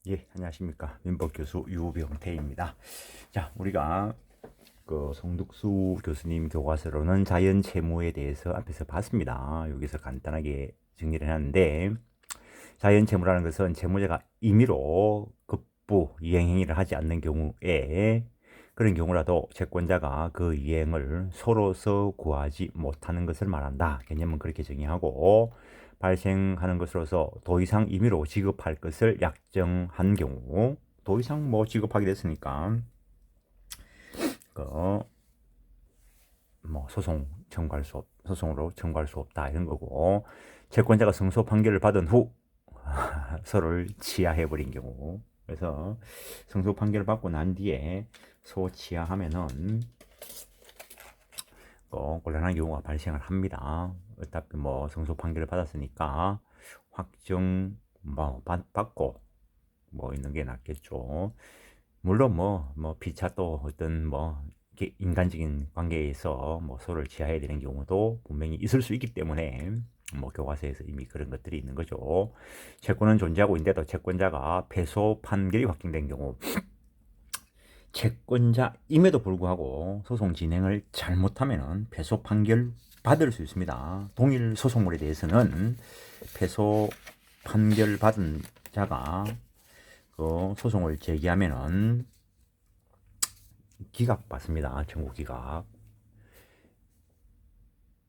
예, 안녕하십니까. 민법교수 유병태입니다. 자, 우리가 그 송득수 교수님 교과서로는 자연채무에 대해서 앞에서 봤습니다. 여기서 간단하게 정리를 해놨는데, 자연채무라는 것은 채무자가 임의로 급부 이행행위를 하지 않는 경우에 그런 경우라도 채권자가 그 이행을 서로서 구하지 못하는 것을 말한다. 개념은 그렇게 정의하고, 발생하는 것으로서 더 이상 임의로 지급할 것을 약정한 경우, 더 이상 뭐 지급하게 됐으니까 그 뭐 소송으로 청구할 수 없다 이런 거고, 채권자가 승소 판결을 받은 후 서로를 치하해 버린 경우, 그래서 승소 판결을 받고 난 뒤에 소치하하면은 곤란한 경우가 발생을 합니다. 어차피 뭐 승소 판결을 받았으니까 확정 뭐 받고 뭐 있는 게 낫겠죠. 물론 뭐 피차 또 어떤 뭐 인간적인 관계에서 뭐 서로를 지하해야 되는 경우도 분명히 있을 수 있기 때문에 뭐 교과서에서 이미 그런 것들이 있는 거죠. 채권은 존재하고 있는데도 채권자가 패소 판결이 확정된 경우, 채권자임에도 불구하고 소송 진행을 잘못하면 패소 판결 받을 수 있습니다. 동일 소송물에 대해서는 패소 판결 받은 자가 그 소송을 제기하면은 기각받습니다. 청구 기각.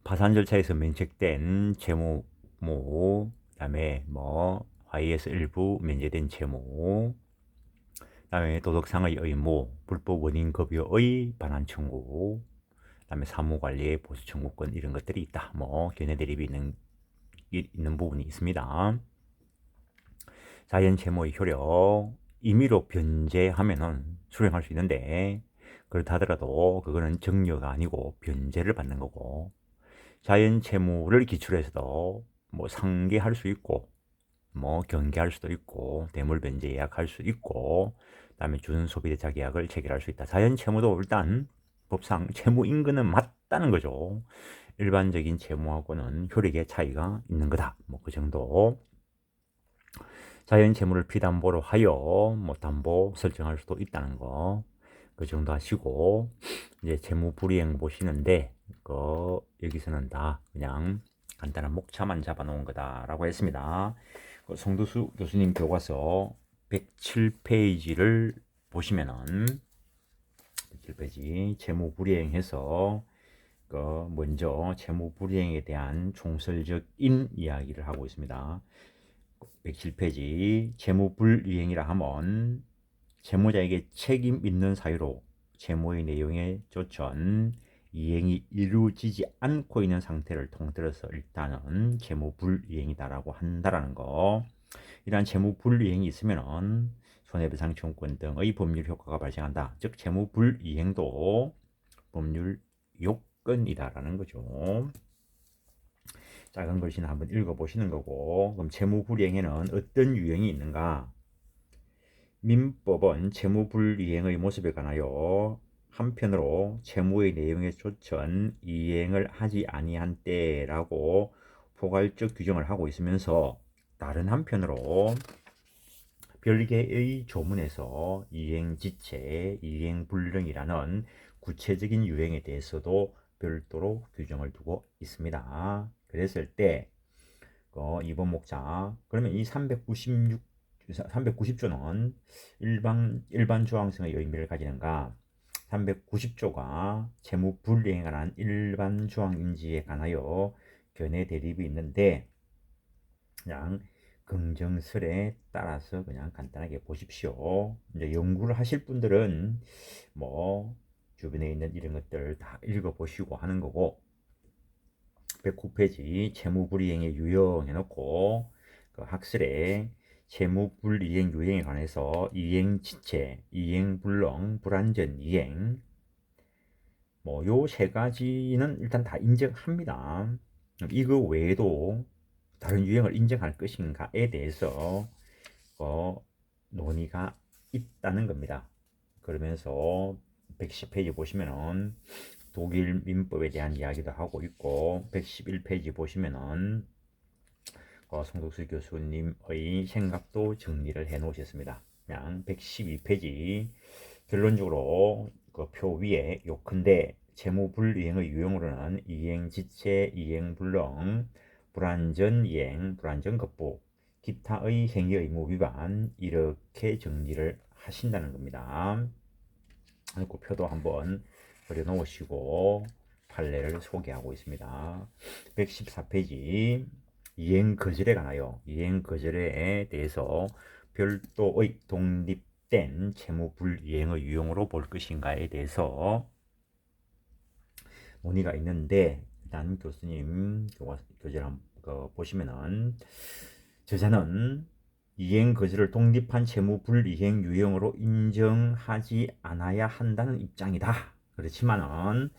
파산 절차에서 면책된 채무모, 그다음에 뭐 화의에서 일부 면제된 채무, 그다음에 도덕상의 의무, 불법 원인 급여의 반환 청구, 그다음에 사무관리의 보수 청구권 이런 것들이 있다. 뭐 견해 대립이 있는 부분이 있습니다. 자연 채무의 효력, 임의로 변제하면은 수령할 수 있는데, 그렇다 하더라도 그거는 증여가 아니고 변제를 받는 거고, 자연 채무를 기출해서도 뭐 상계할 수 있고 뭐 경계할 수도 있고 대물 변제 예약할 수 있고, 그다음에 준소비대차 계약을 체결할 수 있다. 자연 채무도 일단 법상 채무 인근은 맞다는 거죠. 일반적인 채무하고는 효력의 차이가 있는 거다. 뭐 그 정도. 자연 채무를 피담보로 하여 뭐 담보 설정할 수도 있다는 거. 그 정도 하시고, 이제 채무 불이행 보시는데 여기서는 다 그냥 간단한 목차만 잡아 놓은 거다라고 했습니다. 송두수 교수님 교과서 107페이지를 보시면은 107페이지 채무 불이행해서 먼저 채무 불이행에 대한 총설적인 이야기를 하고 있습니다. 107페이지 채무 불이행이라 하면 채무자에게 책임 있는 사유로 채무의 내용에 조천 이행이 이루어지지 않고 있는 상태를 통틀어서 일단은 채무 불이행이다라고 한다라는 거. 이러한 채무 불이행이 있으면은 손해배상 청구권 등의 법률 효과가 발생한다. 즉 채무 불이행도 법률 요건이다라는 거죠. 작은 글씨는 한번 읽어보시는 거고, 그럼 채무 불이행에는 어떤 유형이 있는가? 민법은 채무 불이행의 모습에 관하여 한편으로 채무의 내용에 조천 이행을 하지 아니한 때라고 포괄적 규정을 하고 있으면서, 다른 한편으로 별개의 조문에서 이행지체, 이행불능이라는 구체적인 유형에 대해서도 별도로 규정을 두고 있습니다. 그랬을 때 이번 목차, 그러면 이 390조는 일반 조항성의 의미를 가지는가? 390조가 채무 불이행에 관한 일반 조항인지에 관하여 견해 대립이 있는데, 그냥 긍정설에 따라서 그냥 간단하게 보십시오. 이제 연구를 하실 분들은 뭐 주변에 있는 이런 것들 다 읽어보시고 하는 거고, 109페이지 채무불이행의 유형 해놓고 그 학설에 채무불이행 유형에 관해서 이행지체, 이행불능, 불완전 이행, 뭐 요 세 가지는 일단 다 인정합니다. 이거 외에도 다른 유형을 인정할 것인가에 대해서 논의가 있다는 겁니다. 그러면서 110페이지 보시면은 독일 민법에 대한 이야기도 하고 있고, 111페이지 보시면은 송덕수 교수님의 생각도 정리를 해 놓으셨습니다. 그냥 112페이지 결론적으로 그 표 위에 요컨대 채무불이행의 유형으로는 이행지체, 이행불능, 불완전이행, 불완전급부, 기타의 행위 의무 위반 이렇게 정리를 하신다는 겁니다. 그 표도 한번 그려놓으시고 판례를 소개하고 있습니다. 114페이지 이행거절에 관하여 이행거절에 대해서 별도의 독립된 채무불이행의 유형으로 볼 것인가에 대해서 논의가 있는데, 일단 교수님 교재를 한번 보시면은 저자는 이행거절을 독립한 채무불이행 유형으로 인정하지 않아야 한다는 입장이다. 그렇지만은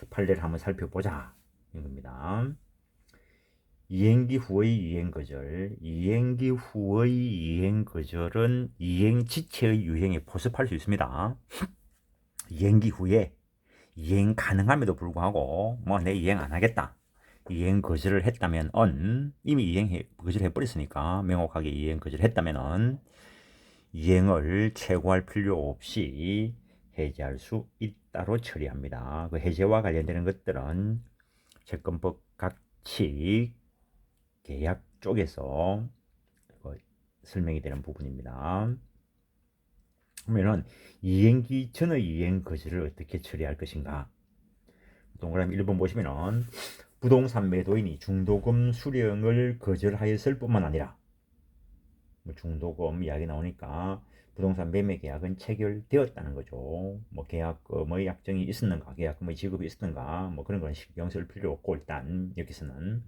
판례를 한번 살펴보자 이겁니다. 이행기 후의 이행거절, 이행기 후의 이행거절은 이행지체의 유형에 포섭할 수 있습니다. 이행기 후에 이행 가능함에도 불구하고 뭐 내 이행 안 하겠다, 이행 거절을 했다면 이미 이행 거절을 해버렸으니까 명확하게 이행 거절을 했다면 이행을 최고할 필요 없이 해제할 수 있다로 처리합니다. 그 해제와 관련되는 것들은 채권법 각칙 계약 쪽에서 설명이 되는 부분입니다. 그러면은 이행기 전의 이행 거절을 어떻게 처리할 것인가? 동그라미 1번 보시면은 부동산 매도인이 중도금 수령을 거절하였을 뿐만 아니라, 중도금 이야기 나오니까 부동산 매매 계약은 체결되었다는 거죠. 계약금의 약정이 있었는가, 계약금의 지급이 있었는가, 그런 건 신경 쓸 필요 없고, 일단 여기서는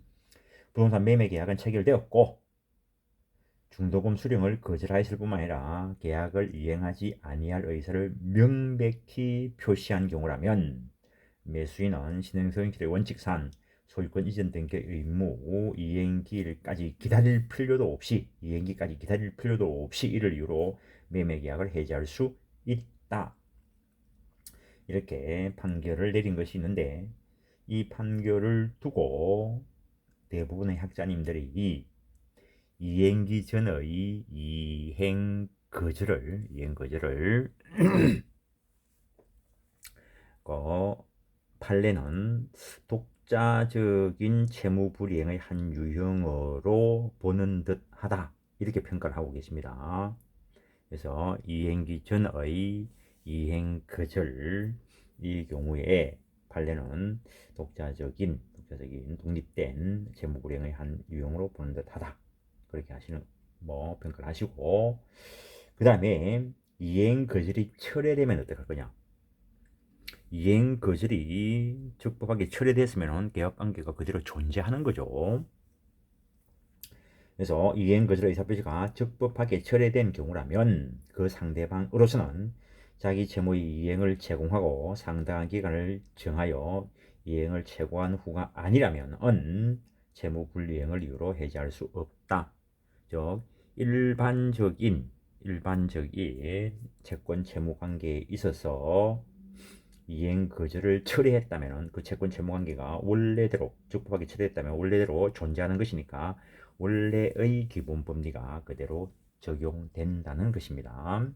부동산 매매 계약은 체결되었고 중도금 수령을 거절하였을 뿐만 아니라 계약을 이행하지 아니할 의사를 명백히 표시한 경우라면 매수인은 신행서행실의 원칙상 소유권 이전 등기 의무 이행기까지 기다릴 필요도 없이 이를 이유로 매매 계약을 해지할 수 있다. 이렇게 판결을 내린 것이 있는데, 이 판결을 두고 대부분의 학자님들이 이행기 전의 이행 거절을 판례는 독자적인 채무불이행의 한 유형으로 보는 듯하다, 이렇게 평가를 하고 계십니다. 그래서 이행기 전의 이행 거절, 이 경우에 판례는 독자적인 독립된 채무불이행의 한 유형으로 보는 듯하다, 그렇게 하시는 평가를 하시고, 그 다음에 이행 거절이 철회되면 어떡할 거냐? 이행 거절이 적법하게 철회됐으면 계약 관계가 그대로 존재하는 거죠. 그래서 이행 거절의 의사표시가 적법하게 철회된 경우라면 그 상대방으로서는 자기 채무의 이행을 제공하고 상당한 기간을 정하여 이행을 최고한 후가 아니라면 채무불이행을 이유로 해지할 수 없다. 즉 일반적인 채권 채무 관계에 있어서 이행 거절을 처리했다면 그 채권 채무 관계가 원래대로 적법하게 처리했다면 원래대로 존재하는 것이니까 원래의 기본 법리가 그대로 적용된다는 것입니다.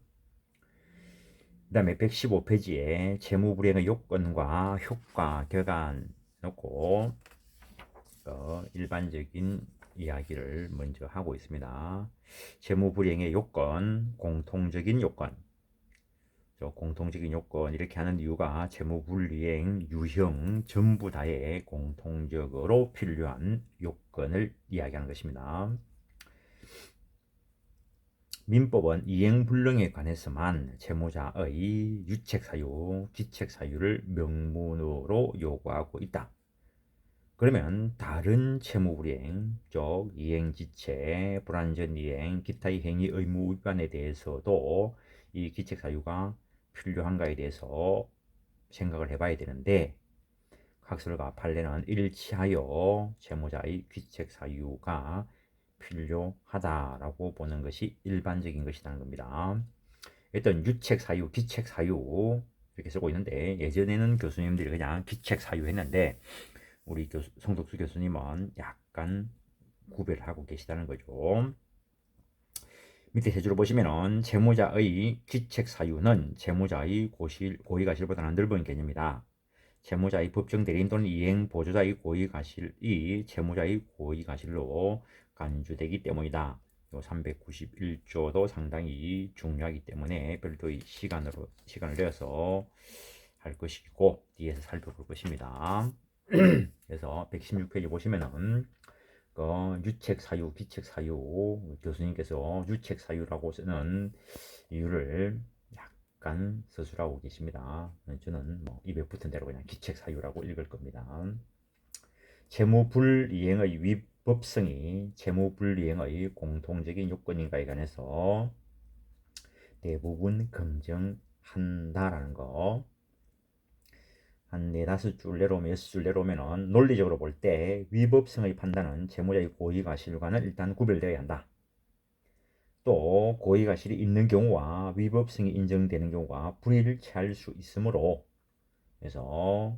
그 다음에 115페이지에 채무불이행의 요건과 효과, 결과를 놓고 일반적인 이야기를 먼저 하고 있습니다. 채무불이행의 요건, 공통적인 요건, 이렇게 하는 이유가 채무불이행 유형 전부 다에 공통적으로 필요한 요건을 이야기하는 것입니다. 민법은 이행불능에 관해서만 채무자의 유책사유, 기책사유를 명문으로 요구하고 있다. 그러면 다른 채무불이행, 즉 이행지체, 불완전이행, 기타의 행위 의무 위반에 대해서도 이 기책사유가 필요한가에 대해서 생각을 해봐야 되는데, 학설과 판례는 일치하여 채무자의 귀책사유가 필요하다라고 보는 것이 일반적인 것이라는 겁니다. 일단 유책사유, 기책사유 이렇게 쓰고 있는데, 예전에는 교수님들이 그냥 기책사유 했는데 우리 송덕수 교수님은 약간 구별하고 계시다는 거죠. 밑에 세 줄을 보시면은 채무자의 귀책 사유는 채무자의 고의가실보다는 넓은 개념이다. 채무자의 법정 대리인 또는 이행 보조자의 고의가실이 채무자의 고의가실로 간주되기 때문이다. 요 391조도 상당히 중요하기 때문에 별도의 시간을 내어서 할 것이고 뒤에서 살펴볼 것입니다. 그래서 116페이지 보시면은 유책 사유, 기책 사유 교수님께서 유책 사유라고 쓰는 이유를 약간 서술하고 계십니다. 저는 뭐 입에 붙은 대로 그냥 기책 사유라고 읽을 겁니다. 채무불이행의 위법성이 채무불이행의 공통적인 요건인가에 관해서 대부분 검증한다라는 거. 한 4-5줄 내려오면 6줄 내려오면은 논리적으로 볼 때 위법성의 판단은 채무자의 고의가실과는 일단 구별되어야 한다. 또 고의가실이 있는 경우와 위법성이 인정되는 경우가 불일치할 수 있으므로 그래서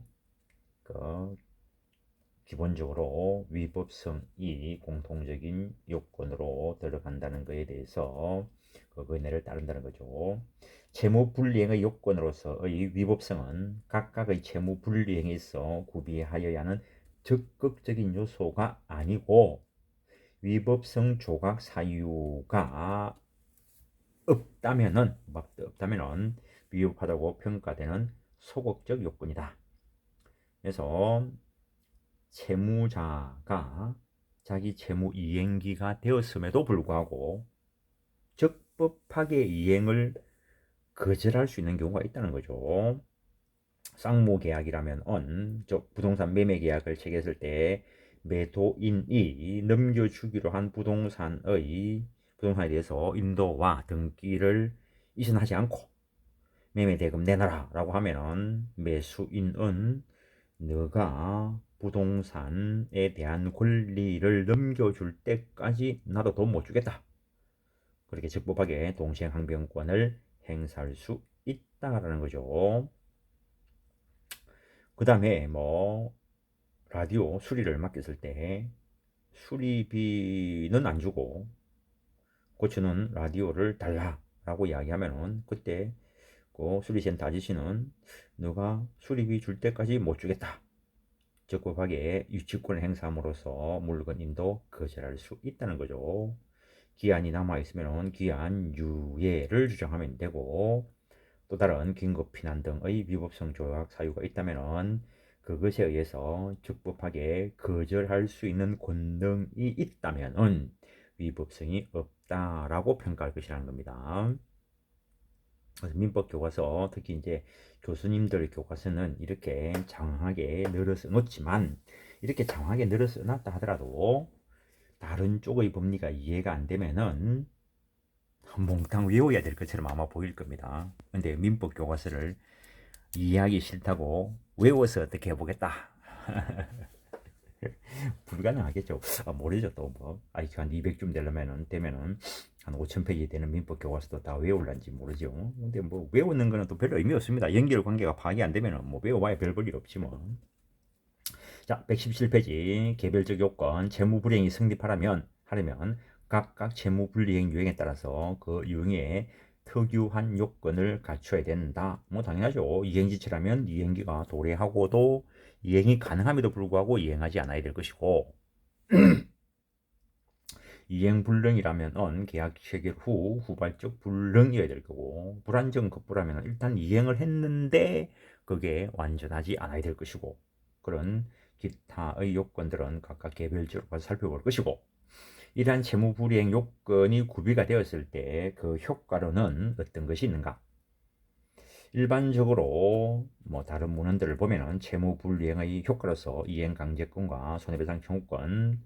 기본적으로 위법성이 공통적인 요건으로 들어간다는 것에 대해서 그 은혜를 따른다는 거죠. 채무불이행의 요건으로서의 위법성은 각각의 채무불이행에 있어 구비하여야 하는 적극적인 요소가 아니고 위법성 조각 사유가 없다면은 위법하다고 평가되는 소극적 요건이다. 그래서 채무자가 자기 채무 이행기가 되었음에도 불구하고 적법하게 이행을 거절할 수 있는 경우가 있다는 거죠. 쌍무계약이라면 부동산 매매 계약을 체결했을 때 매도인이 넘겨주기로 한 부동산에 대해서 인도와 등기를 이전하지 않고 매매 대금 내놔라 라고 하면은 매수인은 너가 부동산에 대한 권리를 넘겨줄 때까지 나도 돈 못 주겠다. 그렇게 적법하게 동시행항변권을 행사할 수 있다라는 거죠. 그 다음에 라디오 수리를 맡겼을 때 수리비는 안 주고 고치는 라디오를 달라라고 이야기하면은 그때 그 수리센터 아저씨는 너가 수리비 줄 때까지 못 주겠다. 적법하게 유치권을 행사함으로써 물건 인도 거절할 수 있다는 거죠. 기한이 남아있으면 기한 유예를 주장하면 되고 또 다른 긴급 피난 등의 위법성 조약 사유가 있다면 그것에 의해서 적법하게 거절할 수 있는 권능이 있다면 위법성이 없다라고 평가할 것이라는 겁니다. 민법 교과서 특히 이제 교수님들 교과서는 이렇게 장황하게 늘어서 놓지만 이렇게 장황하게 늘어서 놨다 하더라도 다른 쪽의 법리가 이해가 안 되면은 몽땅 외워야 될 것처럼 아마 보일 겁니다. 근데 민법 교과서를 이해하기 싫다고 외워서 어떻게 해보겠다. 불가능하겠죠. 모르죠. 또 한 200쯤 되면은 한 5,000페이지 되는 민법 교과서도 다 외울란지 모르죠. 근데 외우는 거는 또 별로 의미 없습니다. 연결 관계가 파악이 안 되면은 외워봐야 별 볼 일 없지 뭐. 자, 117페이지 개별적 요건 채무불이행이 성립하려면 각각 채무불이행 유형에 따라서 그 유형에 특유한 요건을 갖춰야 된다. 당연하죠. 이행지체라면 이행기가 도래하고도 이행이 가능함에도 불구하고 이행하지 않아야 될 것이고 이행불능이라면 계약 체결 후 후발적 불능이어야 될 거고 불안정 급부라면 일단 이행을 했는데 그게 완전하지 않아야 될 것이고 그런 기타의 요건들은 각각 개별적으로 가서 살펴볼 것이고 이러한 채무불이행 요건이 구비가 되었을 때 그 효과로는 어떤 것이 있는가? 일반적으로 다른 문헌들을 보면은 채무불이행의 효과로서 이행강제권과 손해배상 청구권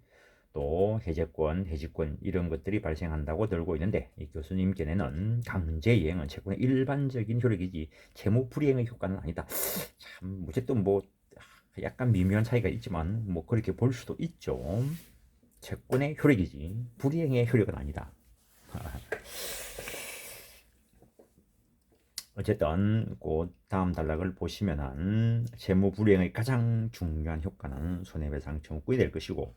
또 해제권, 해지권 이런 것들이 발생한다고 들고 있는데 이 교수님께는 강제이행은 채권의 일반적인 효력이지 채무불이행의 효과는 아니다. 참 어쨌든 약간 미묘한 차이가 있지만 그렇게 볼 수도 있죠. 채권의 효력이지 불이행의 효력은 아니다. 어쨌든 그 다음 단락을 보시면은 채무불이행의 가장 중요한 효과는 손해배상 청구권이 될 것이고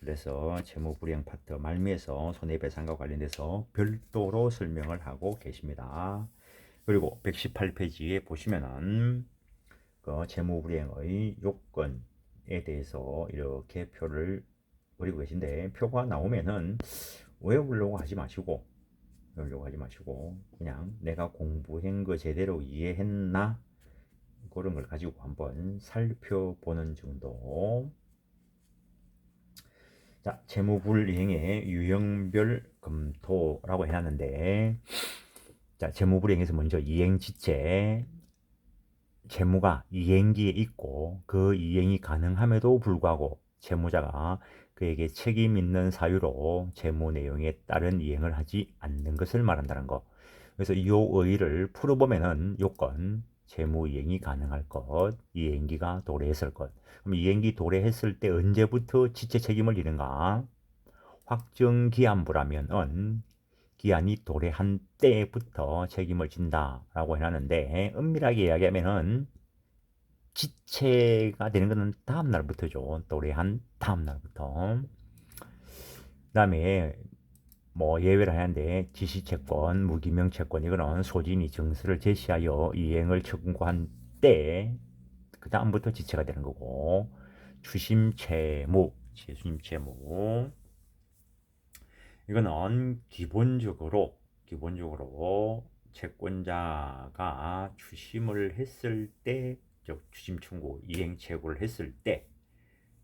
그래서 채무불이행 파트 말미에서 손해배상과 관련돼서 별도로 설명을 하고 계십니다. 그리고 118페이지에 보시면은 그 채무불이행의 요건에 대해서 이렇게 표를 그리고 계신데, 표가 나오면은 외우려고 하지 마시고 그냥 내가 공부한 거 제대로 이해했나 그런 걸 가지고 한번 살펴보는 정도. 자, 채무불이행의 유형별 검토라고 해놨는데, 자, 채무불이행에서 먼저 이행지체, 채무가 이행기에 있고 그 이행이 가능함에도 불구하고 채무자가 그에게 책임 있는 사유로 채무 내용에 따른 이행을 하지 않는 것을 말한다는 거. 그래서 이 의의를 풀어보면은 요건, 채무 이행이 가능할 것, 이행기가 도래했을 것. 그럼 이행기 도래했을 때 언제부터 지체 책임을 지는가? 확정기한부라면은 기한이 도래한 때부터 책임을 진다라고 해놨는데, 엄밀하게 이야기하면은 지체가 되는 것은 다음 날부터죠. 도래한 다음 날부터. 그다음에 뭐 예외를 하는데, 지시채권, 무기명채권, 이거는 소진이 증서를 제시하여 이행을 청구한 때 그 다음부터 지체가 되는 거고, 추심채무, 이거는 기본적으로 채권자가 추심을 했을 때, 즉 추심 청구, 이행 채굴을 했을 때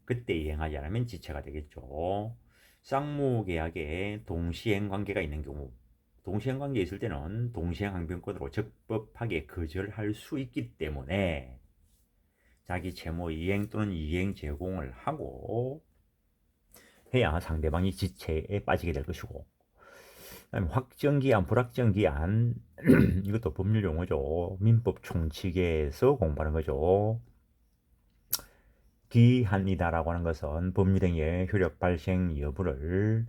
그때 이행하지 않으면 지체가 되겠죠. 쌍무계약에 동시행 관계가 있는 경우, 동시행 관계에 있을 때는 동시행 항변권으로 적법하게 거절할 수 있기 때문에 자기 채무 이행 또는 이행 제공을 하고 해야 상대방이 지체에 빠지게 될 것이고, 그다음에 확정기한, 불확정기한 이것도 법률 용어죠. 민법 총칙에서 공부하는 거죠. 기한이다라고 하는 것은 법률행위의 효력 발생 여부를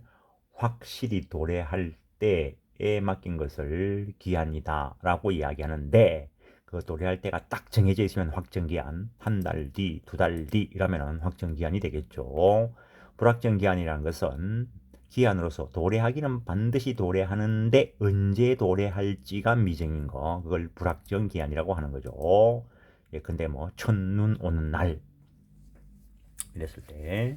확실히 도래할 때에 맡긴 것을 기한이다라고 이야기하는데, 그 도래할 때가 딱 정해져 있으면 확정기한, 한 달 뒤, 두 달 뒤 이러면 확정기한이 되겠죠. 불확정기한이라는 것은 기한으로서 도래하기는 반드시 도래하는데 언제 도래할지가 미정인 거, 그걸 불확정기한이라고 하는 거죠. 예, 근데 뭐 첫눈 오는 날 이랬을 때,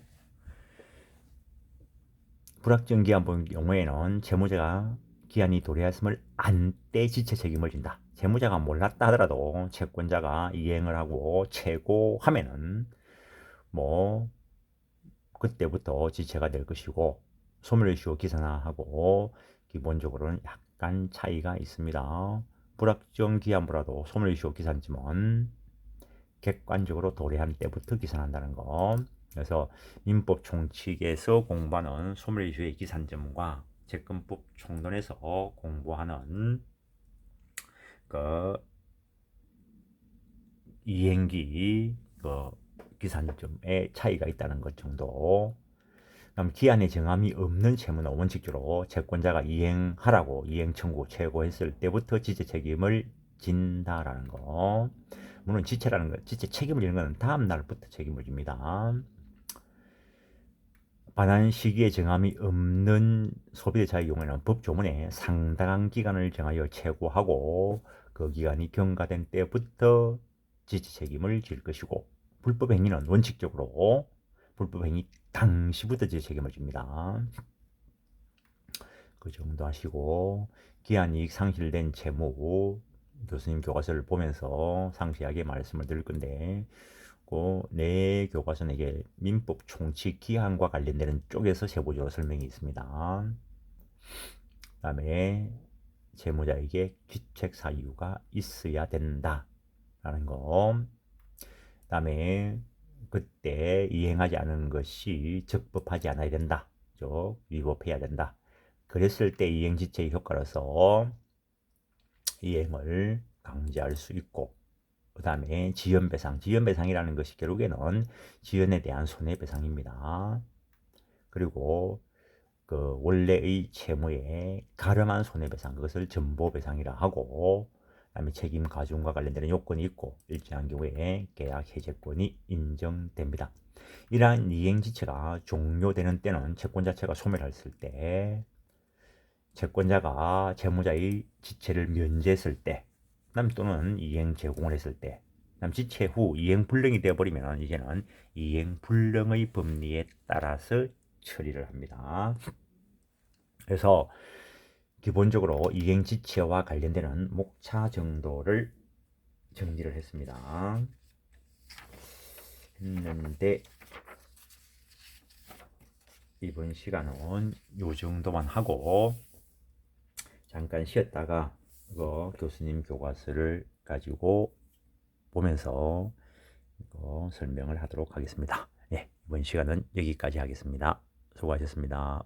불확정 기한 본 경우에는 채무자가 기한이 도래했음을 안 때 지체 책임을 진다. 채무자가 몰랐다 하더라도 채권자가 이행을 하고 채고하면은 뭐 그때부터 지체가 될 것이고, 소멸이슈 기산하고 기본적으로는 약간 차이가 있습니다. 불확정 기한보다도 소멸이슈 기산쯤은 객관적으로 도래한 때부터 기산한다는 거. 그래서 민법 총칙에서 공부하는 소멸이슈의 기산점과 채권법 총론에서 공부하는 그 이행기 그 기산점의 차이가 있다는 것 정도. 그럼 기한의 정함이 없는 채무는 원칙적으로 채권자가 이행하라고 이행 청구 최고했을 때부터 지체 책임을 진다라는 거. 물론 지체라는 거, 지체 책임을 지는 것은 다음 날부터 책임을 집니다. 반환 시기에 정함이 없는 소비대차의 경우에는 법조문에 상당한 기간을 정하여 최고하고 그 기간이 경과된 때부터 지체 책임을 질 것이고, 불법 행위는 원칙적으로 불법 행위 당시부터 지체 책임을 집니다. 그 정도 하시고, 기한 이익 상실된 채무 교수님 교과서를 보면서 상세하게 말씀을 드릴 건데, 내 교과서는 이게 민법 총칙 기한과 관련되는 쪽에서 세부적으로 설명이 있습니다. 그 다음에 채무자에게 귀책 사유가 있어야 된다 라는 거. 그 다음에 그때 이행하지 않은 것이 적법하지 않아야 된다, 즉 위법해야 된다. 그랬을 때 이행지체의 효과로서 이행을 강제할 수 있고, 그 다음에 지연배상, 지연배상이라는 것이 결국에는 지연에 대한 손해배상입니다. 그리고 그 원래의 채무에 가름한 손해배상, 그것을 전보배상이라 하고, 그다음에 책임 가중과 관련되는 요건이 있고 일정한 경우에 계약 해제권이 인정됩니다. 이러한 이행지체가 종료되는 때는 채권 자체가 소멸했을 때, 채권자가 채무자의 지체를 면제했을 때, 또는 이행 제공을 했을 때, 지체 후 이행 불능이 되어버리면 이제는 이행 불능의 법리에 따라서 처리를 합니다. 그래서 기본적으로 이행 지체와 관련되는 목차 정도를 정리를 했습니다. 했는데 이번 시간은 요 정도만 하고 잠깐 쉬었다가 이거 교수님 교과서를 가지고 보면서 이거 설명을 하도록 하겠습니다. 네, 이번 시간은 여기까지 하겠습니다. 수고하셨습니다.